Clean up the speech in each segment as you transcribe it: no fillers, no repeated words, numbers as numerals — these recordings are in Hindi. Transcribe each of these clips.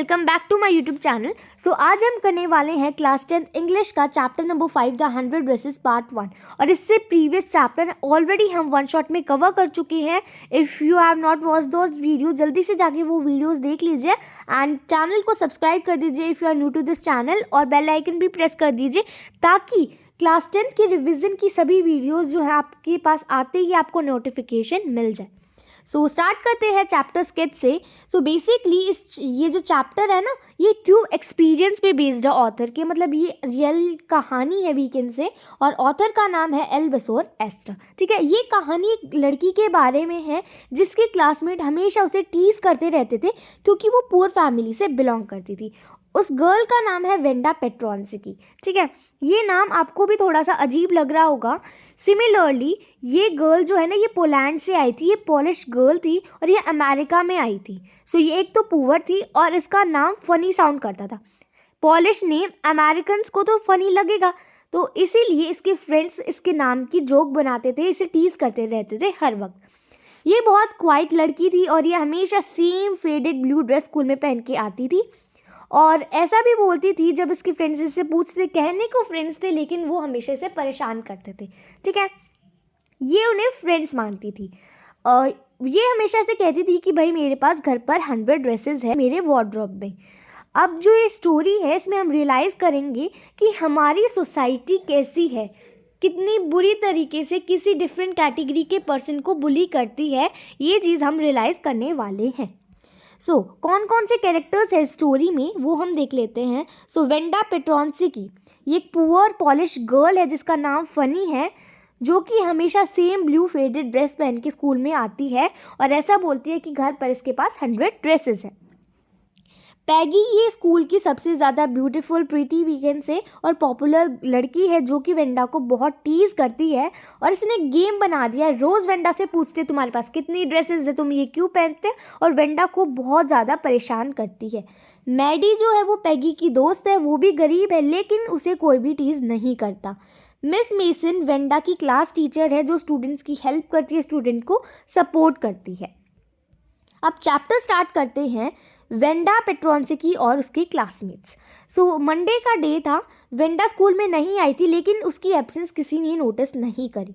Welcome back to my YouTube channel. So आज हम करने वाले हैं क्लास 10th इंग्लिश का chapter number 5 the 100 dresses part 1। और इससे प्रीवियस चैप्टर ऑलरेडी हम वन शॉट में कवर कर चुके हैं। If you have not watch those video, जल्दी से जाके वो वीडियोस देख लीजिए एंड चैनल को सब्सक्राइब कर दीजिए if you are new to this channel, और बेल आइकन भी प्रेस कर दीजिए ताकि क्लास 10th की रिविज़न की सभी वीडियोज़ जो है आपके पास आते ही आपको नोटिफिकेशन मिल जाए। सो स्टार्ट करते हैं चैप्टर स्केच से। सो बेसिकली ये जो चैप्टर है ना, ये ट्रू एक्सपीरियंस पे बेस्ड है ऑथर के, मतलब ये रियल कहानी है वीकेंड से, और ऑथर का नाम है एल्बेसोर एस्टर। ठीक है, ये कहानी एक लड़की के बारे में है जिसके क्लासमेट हमेशा उसे टीज करते रहते थे क्योंकि वो पुअर फैमिली से बिलोंग करती थी। उस गर्ल का नाम है वेंडा पेट्रोंस्की। ठीक है, ये नाम आपको भी थोड़ा सा अजीब लग रहा होगा। सिमिलरली ये गर्ल जो है ना, ये पोलैंड से आई थी, ये पॉलिश गर्ल थी और ये अमेरिका में आई थी। सो ये एक तो पुअर थी और इसका नाम फनी साउंड करता था। पॉलिश नेम अमेरिकन्स को तो फनी लगेगा, तो इसीलिए इसके फ्रेंड्स इसके नाम की जोक बनाते थे, इसे टीज करते रहते थे हर वक्त। ये बहुत क्वाइट लड़की थी और ये हमेशा same faded blue dress school में पहन के आती थी, और ऐसा भी बोलती थी जब इसके फ्रेंड्स इससे पूछते, कहने को फ्रेंड्स थे लेकिन वो हमेशा इसे परेशान करते थे। ठीक है, ये उन्हें फ्रेंड्स मानती थी। ये हमेशा से कहती थी कि भाई मेरे पास घर पर 100 ड्रेसेस है मेरे वार्डरोब में। अब जो ये स्टोरी है इसमें हम रियलाइज़ करेंगे कि हमारी सोसाइटी कैसी है, कितनी बुरी तरीके से किसी डिफरेंट कैटेगरी के पर्सन को बुली करती है, ये चीज़ हम रियलाइज़ करने वाले हैं। सो कौन कौन से कैरेक्टर्स है स्टोरी में वो हम देख लेते हैं। सो वेंडा पेट्रोंस्की ये एक पुअर पॉलिश गर्ल है जिसका नाम फनी है, जो कि हमेशा सेम ब्लू फेडेड ड्रेस पहन के स्कूल में आती है और ऐसा बोलती है कि घर पर इसके पास 100 ड्रेसेस हैं। पैगी ये स्कूल की सबसे ज़्यादा ब्यूटीफुल प्रीटी वीकेंड से और पॉपुलर लड़की है जो कि वेंडा को बहुत टीज करती है, और इसने गेम बना दिया है। रोज़ वेंडा से पूछते तुम्हारे पास कितनी ड्रेसेस है, तुम ये क्यों पहनते, और वेंडा को बहुत ज़्यादा परेशान करती है। मैडी जो है वो पैगी की दोस्त है, वो भी गरीब है लेकिन उसे कोई भी टीज नहीं करता। मिस मेसन वेंडा की क्लास टीचर है जो स्टूडेंट्स की हेल्प करती है, स्टूडेंट को सपोर्ट करती है। अब चैप्टर स्टार्ट करते हैं वेंडा पेट्रोंस्की और उसके क्लासमेट्स। सो मंडे का डे था, वेंडा स्कूल में नहीं आई थी लेकिन उसकी एब्सेंस किसी ने नोटिस नहीं करी।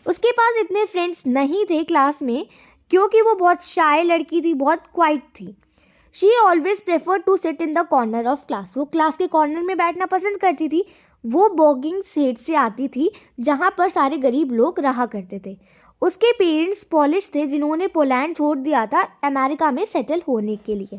उसके पास इतने फ्रेंड्स नहीं थे क्लास में क्योंकि वो बहुत शाय लड़की थी, बहुत क्वाइट थी। She always prefer to sit in the corner of class, वो क्लास के कॉर्नर में बैठना पसंद करती थी। वो बॉगिंग सेट से आती थी जहाँ पर सारे गरीब लोग रहा करते थे। उसके पेरेंट्स पॉलिश थे जिन्होंने पोलैंड छोड़ दिया था अमेरिका में सेटल होने के लिए।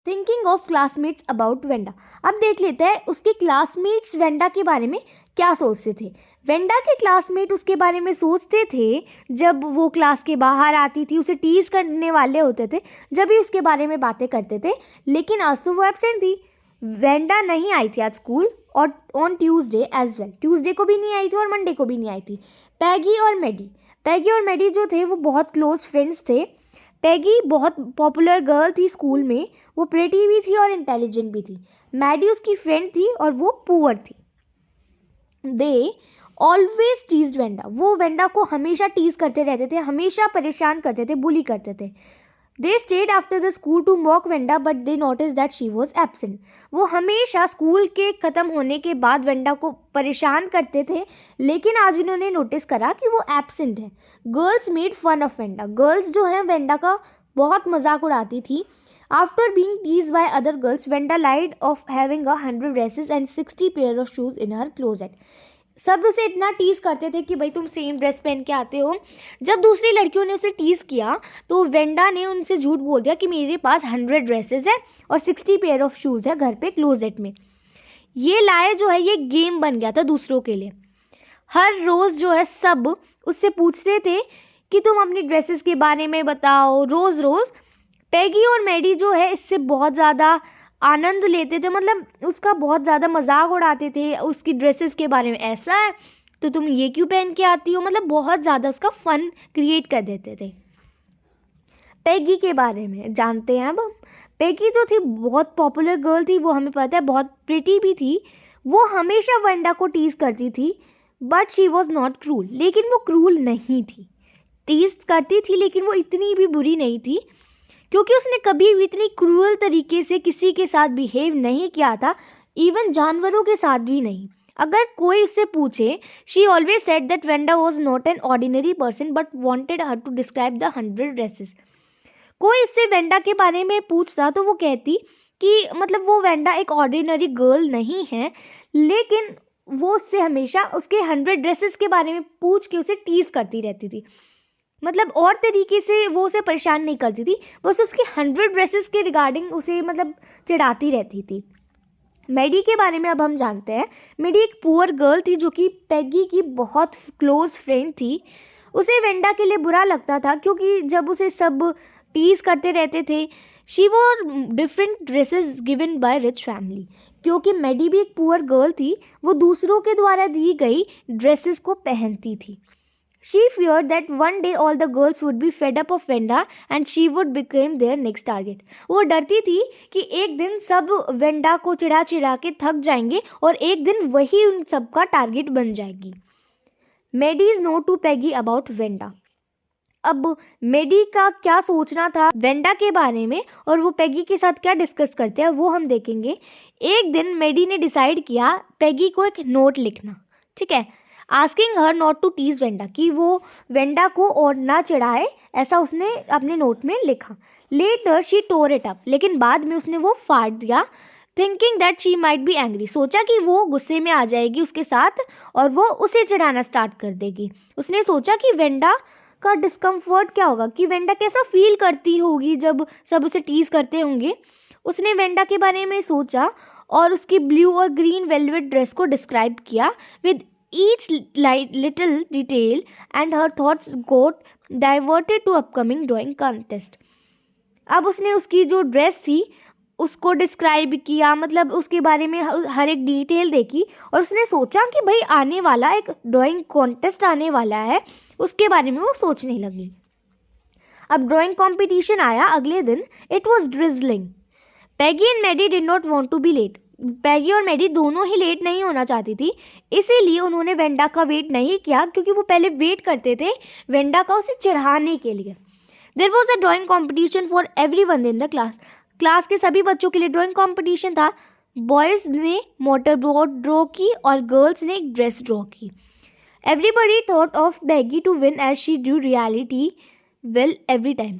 Thinking of classmates about Wanda, अब देख लेते हैं उसके क्लासमेट्स वेंडा के बारे में क्या सोचते थे। वेंडा के क्लासमेट उसके बारे में सोचते थे जब वो क्लास के बाहर आती थी, उसे टीज करने वाले होते थे जब भी उसके बारे में बातें करते थे, लेकिन आज तो वो एब्सेंट थी। वेंडा नहीं आई थी आज स्कूल, और on Tuesday as well, Tuesday को भी नहीं आई थी और मंडे को भी नहीं आई थी। पैगी और मैडी जो थे वो बहुत क्लोज फ्रेंड्स थे। पैगी बहुत पॉपुलर गर्ल थी स्कूल में, वो प्रेटी भी थी और इंटेलिजेंट भी थी। मैडी उसकी फ्रेंड थी और वो पुअर थी। दे ऑलवेज टीज्ड वेंडा, वो वेंडा को हमेशा टीज करते रहते थे, हमेशा परेशान करते थे, बुली करते थे। They stayed after the school to mock Wanda but they notice that she was absent, वो हमेशा स्कूल के ख़त्म होने के बाद वेंडा को परेशान करते थे, लेकिन आज उन्होंने नोटिस करा कि वो एब्सेंट है। Girls made fun of Wanda, girls जो है वेंडा का बहुत मजाक उड़ाती थी। After being teased by other girls Wanda lied of having 100 dresses and 60 pair of shoes in her closet. सब उसे इतना टीज करते थे कि भाई तुम सेम ड्रेस पहन के आते हो। जब दूसरी लड़कियों ने उसे टीज किया तो वेंडा ने उनसे झूठ बोल दिया कि मेरे पास 100 ड्रेसेस है और 60 पेयर ऑफ शूज़ है घर पे क्लोजेट में। ये लाए जो है ये गेम बन गया था दूसरों के लिए। हर रोज़ जो है सब उससे पूछते थे कि तुम अपनी ड्रेसेस के बारे में बताओ, रोज़ रोज़। पैगी और मैडी जो है इससे बहुत ज़्यादा आनंद लेते थे, मतलब उसका बहुत ज़्यादा मजाक उड़ाते थे उसकी ड्रेसेस के बारे में। ऐसा है तो तुम ये क्यों पहन के आती हो, मतलब बहुत ज़्यादा उसका फ़न क्रिएट कर देते थे। पैगी के बारे में जानते हैं अब हम। पैगी जो थी बहुत पॉपुलर गर्ल थी, वो हमें पता है बहुत प्रिटी भी थी। वो हमेशा वेंडा को टीज करती थी but she was not cruel, लेकिन वो क्रूल नहीं थी। टीज करती थी लेकिन वो इतनी भी बुरी नहीं थी। क्योंकि उसने कभी भी इतनी क्रूअल तरीके से किसी के साथ बिहेव नहीं किया था, इवन जानवरों के साथ भी नहीं। अगर कोई उससे पूछे, she always said that Wanda was not an ordinary person but wanted her to describe the 100 dresses. कोई इससे वेंडा के बारे में पूछता तो वो कहती कि मतलब वो वेंडा एक ऑर्डिनरी गर्ल नहीं है, लेकिन वो उससे हमेशा उसके 100 ड्रेसेस के बारे में पूछ के उसे टीज करती रहती थी। मतलब और तरीके से वो उसे परेशान नहीं करती थी, बस उसके 100 ड्रेसेस के रिगार्डिंग उसे मतलब चिढ़ाती रहती थी। मेडी के बारे में अब हम जानते हैं। मेडी एक पुअर गर्ल थी जो कि पैगी की बहुत क्लोज फ्रेंड थी। उसे वेंडा के लिए बुरा लगता था क्योंकि जब उसे सब टीज करते रहते थे। She war different dresses given by rich family. क्योंकि मेडी भी एक पुअर गर्ल थी, वो दूसरों के द्वारा दी गई ड्रेसेस को पहनती थी। She feared that one day all the girls would be fed up of Venda and she would become their next target. वो डरती थी कि एक दिन सब वेंडा को चिढ़ा चिढ़ा के थक जाएंगे और एक दिन वही उन सब का टारगेट बन जाएगी। Maddie is no to Peggy about Wanda. अब मेडी का क्या सोचना था वेंडा के बारे में और वो पैगी के साथ क्या डिस्कस करते हैं वो हम देखेंगे। एक दिन मेडी ने डिसाइड किया पैगी को एक नोट लिखना, ठीक है, asking her not to tease Wanda, कि वो वेंडा को और ना चिढ़ाए, ऐसा उसने अपने नोट में लिखा। Later she tore it up, लेकिन बाद में उसने वो फाड़ दिया, thinking that she might be angry, सोचा कि वो गुस्से में आ जाएगी उसके साथ और वो उसे चिढ़ाना स्टार्ट कर देगी। उसने सोचा कि वेंडा का डिस्कम्फर्ट क्या होगा, कि वेंडा कैसा फील करती होगी जब सब उसे टीज करते होंगे। उसने वेंडा के बारे में सोचा और उसकी ब्लू और ग्रीन वेलवेट ड्रेस को डिस्क्राइब किया with each little detail, and her thoughts got diverted to upcoming drawing contest. अब उसने उसकी जो ड्रेस थी उसको डिस्क्राइब किया, मतलब उसके बारे में हर एक डिटेल देखी और उसने सोचा कि भाई आने वाला एक ड्राइंग कॉन्टेस्ट आने वाला है, उसके बारे में वो सोचने लगी। अब ड्राइंग कॉम्पिटिशन आया अगले दिन। It was drizzling. Peggy and Maddie did not want to be late. Peggy और मेडी दोनों ही लेट नहीं होना चाहती थी, इसीलिए उन्होंने वेंडा का वेट नहीं किया, क्योंकि वो पहले वेट करते थे वेंडा का उसे चढ़ाने के लिए। There was a drawing competition for everyone in the class. Class के सभी बच्चों के लिए ड्राइंग कॉम्पिटिशन था। बॉयज़ ने मोटर बोट ड्रॉ की और गर्ल्स ने एक ड्रेस ड्रॉ की। Everybody thought of Peggy to win as she drew reality well every time.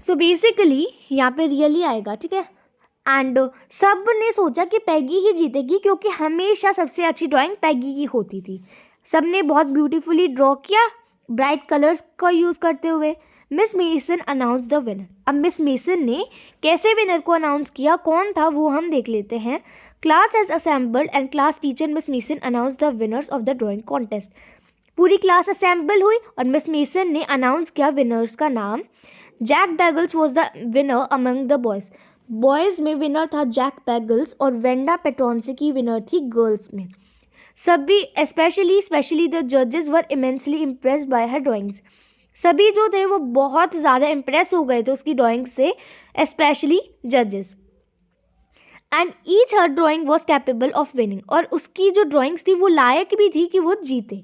So basically यहाँ पे रियली आएगा, ठीक है, एंड सब ने सोचा कि पैगी ही जीतेगी क्योंकि हमेशा सबसे अच्छी ड्राइंग पैगी की होती थी। सब ने बहुत ब्यूटीफुली ड्रॉ किया ब्राइट कलर्स का यूज़ करते हुए। Miss Mason announce the winner. अब मिस मेसन ने कैसे विनर को अनाउंस किया, कौन था, वो हम देख लेते हैं। Class has assembled and class teacher Miss Mason announce the winners of the drawing contest. पूरी क्लास असेंबल हुई और मिस मेसन ने अनाउंस किया विनर्स का नाम। Jack Beggles was the winner among the boys. Boys में विनर था जैक बैगल्स और वेंडा पेट्रोन्सी की विनर थी गर्ल्स में। सभी स्पेशली द जजेस were immensely impressed by her drawings. सभी जो थे वो बहुत ज़्यादा इम्प्रेस हो गए थे उसकी ड्राइंग से, स्पेशली जजेस। And each her drawing was capable of winning. और उसकी जो ड्राइंग्स थी वो लायक भी थी कि वो जीते।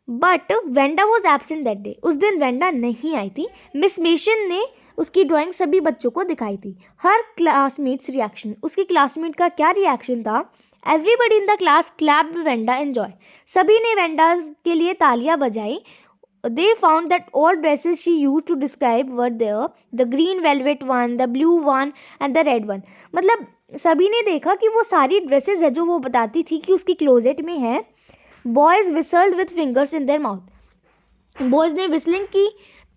But Wanda was absent that day. उस दिन वेंडा नहीं आई थी। मिस मेसन ने उसकी ड्राइंग सभी बच्चों को दिखाई थी। हर क्लासमेट्स रिएक्शन, उसकी क्लासमेट का क्या रिएक्शन था। Everybody in the class clapped Wanda enjoy. सभी ने वेंडा के लिए तालियां बजाई। They found that all dresses she use to describe were there, the green velvet one, the blue one and the red one. मतलब सभी ने देखा कि वो सारी ड्रेसेस है जो वो बताती थी कि उसकी क्लोजेट में है। Boys whistled with fingers in their mouth. Boys ने विस्लिंग की।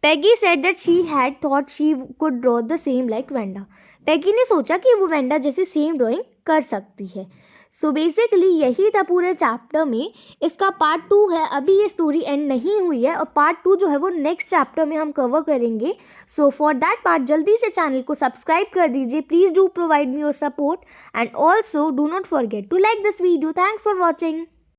Peggy said that she had thought she could draw the same like Wanda. Peggy ने सोचा कि वो वेंडा जैसे सेम ड्राइंग कर सकती है। सो बेसिकली यही था पूरे चैप्टर में। इसका पार्ट 2 है, अभी ये स्टोरी एंड नहीं हुई है और पार्ट 2 जो है वो नेक्स्ट चैप्टर में हम कवर करेंगे। सो फॉर दैट पार्ट जल्दी से चैनल को सब्सक्राइब कर दीजिए। Please do provide me your support and also do not forget to like this video. Thanks for watching.